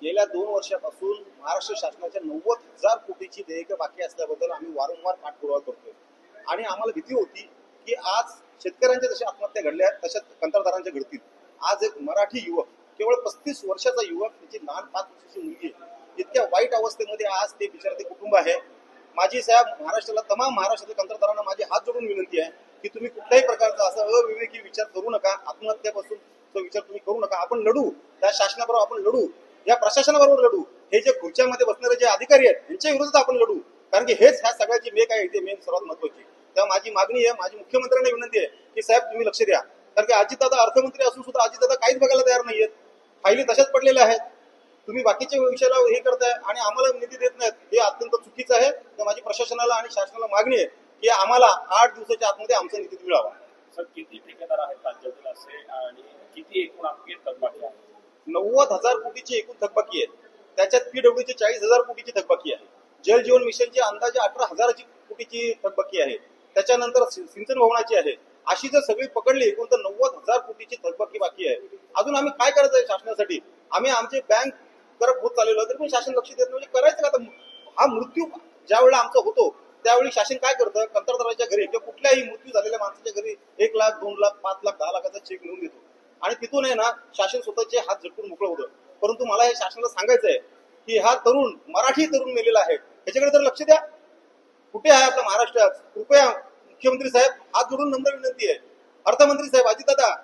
गेल्या 2 वर्षापासून महाराष्ट्र शासनाच्या 90,000 कोटीची देयके बाकी असल्याबद्दल आम्ही वारंवार पाठपुरावा करतोय आणि आम्हाला भीती होती की आज शेतकऱ्यांच्या जशा आत्महत्या घडल्या तशाच कंत्राटदारांच्या घडतील। आज एक मराठी युवक, केवळ 35 वर्षाचा युवक, त्याची लहान 5 वर्षाची मुलगी इतक्या वाईट अवस्थेमध्ये आज ते बिचारे ते कुटुंब आहे। माझी साहेब महाराष्ट्राला, तमाम महाराष्ट्रातील कंत्राटदारांना माझी हात जोडून विनंती आहे की तुम्ही कुठल्याही प्रकारचा असा अविवेकी विचार करू नका, आत्महत्यापासून तो विचार तुम्ही करू नका। आपण लढू, त्या शासनाबरोबर आपण लढू, या प्रशासनाबरोबर लढू, हे जे खुर्च्यामध्ये बसणारे जे अधिकारी आहेत यांच्या विरोधात आपण लढू, कारण की हेच ह्या सगळ्याची मेक आहे, ते मेन सर्वात महत्वाची। तेव्हा माझी मागणी आहे, माझी मुख्यमंत्र्यांना विनंती आहे की साहेब तुम्ही लक्ष द्या, कारण की अजितदादा अर्थमंत्री असून सुद्धा अजितदादा काहीच बघायला तयार नाहीयेत, फायली तशाच पडलेल्या आहेत। तुम्ही बाकीच्या विषयाला हे करताय आणि आम्हाला निधी देत नाहीत, हे अत्यंत चुकीचं आहे। तर माझी प्रशासनाला आणि शासनाला मागणी आहे की आम्हाला 8 दिवसाच्या आतमध्ये आमचा निधी मिळावा। सर, किती ठेकेदार आहेत राज्यातील असे आणि किती एकूण आपली थकबाकी आहे? 90,000 कोटीची एकूण थकबाकी आहे, त्याच्यात पीडब्ल्यूची 40,000 कोटीची थकबाकी आहे, जल जीवन मिशनची अंदाजे 18,000 कोटीची थकबाकी आहे, त्याच्यानंतर सिंचन भवनाची आहे। अशी जर सगळी पकडली एकूण तर 90,000 कोटीची थकबाकी बाकी आहे। अजून आम्ही काय करायचं आहे शासनासाठी? आम्ही आमचे बँक करत होत चाललेलो तर पण शासन लक्ष देत, म्हणजे करायचं का? हा मृत्यू ज्या वेळेला आमचा होतो त्यावेळी शासन काय करतं, कंत्राटदाराच्या घरी किंवा कुठल्याही मृत्यू झालेल्या माणसाच्या घरी 1 लाख, 2 लाख, 5 लाख, 10 लाखाचा चेक लिहून देतो आणि तिथून आहे ना शासन स्वतःचे हात झटकून मोकळं होतं। परंतु मला हे शासनाला सांगायचं आहे की हा तरुण, मराठी तरुण मेलेला आहे, याच्याकडे तर लक्ष द्या। कुठे आहे आपल्या महाराष्ट्रात? कृपया मुख्यमंत्री साहेब हात जोडून नम्र विनंती आहे, अर्थमंत्री साहेब, अजितदादा,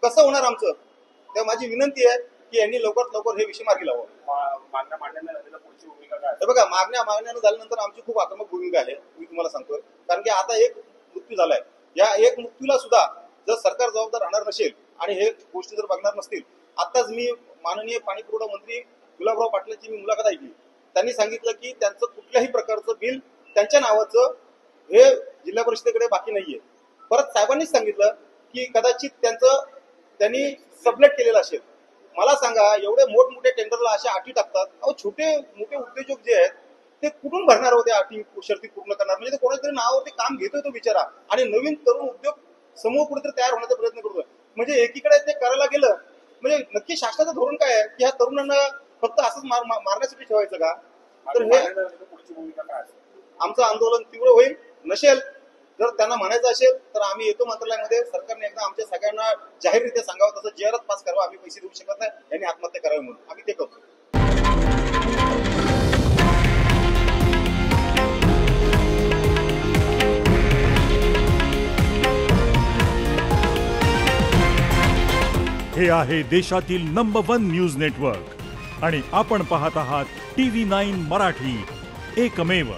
कसं होणार आमचं? तेव्हा माझी विनंती आहे की यांनी लवकरात लवकर हे विषय मार्गी लावावं। मागण्या मांडण्यानंतर पुढची भूमिका काय? हे बघा, मागण्यानं झाल्यानंतर आमची खूप आक्रमक भूमिका आहे, मी तुम्हाला सांगतोय, कारण की आता एक मृत्यू झालाय, या एक मृत्यूला सुद्धा जर सरकार जबाबदार राहणार नसेल आणि हे गोष्टी जर बघणार नसतील, आताच मी माननीय पाणी पुरवठा मंत्री गुलाबराव पाटलांची मी मुलाखत ऐकली, त्यांनी सांगितलं की त्यांचं कुठल्याही प्रकारचं बिल त्यांच्या नावाचं हे जिल्हा परिषदेकडे बाकी नाहीये। परत साहेबांनीच सांगितलं की कदाचित त्यांनी सबलेट केलेलं असेल। मला सांगा, एवढे मोठमोठे टेंडरला अशा अटी टाकतात, अहो छोटे मोठे उद्योजक जे आहेत ते कुठून भरणार होते अटी शर्ती पूर्ण करणार? म्हणजे कोणातरी नावावरती काम घेतोय तो बिचारा आणि नवीन तरुण उद्योग समूह कुठेतरी तयार होण्याचा प्रयत्न करतोय। म्हणजे एकीकडे ते करायला गेलं, म्हणजे नक्की शासनाचं धोरण काय आहे की ह्या तरुणांना फक्त असंच मारण्यासाठी ठेवायचं का? तर हे पुढची भूमिका काय असेल? आमचं आंदोलन तीव्र होईल। नसेल जर त्यांना म्हणायचं असेल तर आम्ही येतो मंत्रालयामध्ये, सरकारने एकदा आमच्या सगळ्यांना जाहीररित्या सांगावं, तसं JRच पास करावं, आम्ही पैसे देऊ शकत नाही, यांनी आत्महत्या करावी म्हणून आम्ही ते करतो। हे आहे देशातील नंबर 1 न्यूज नेटवर्क आणि आपण पाहत आहात TV9 मराठी, एकमेव।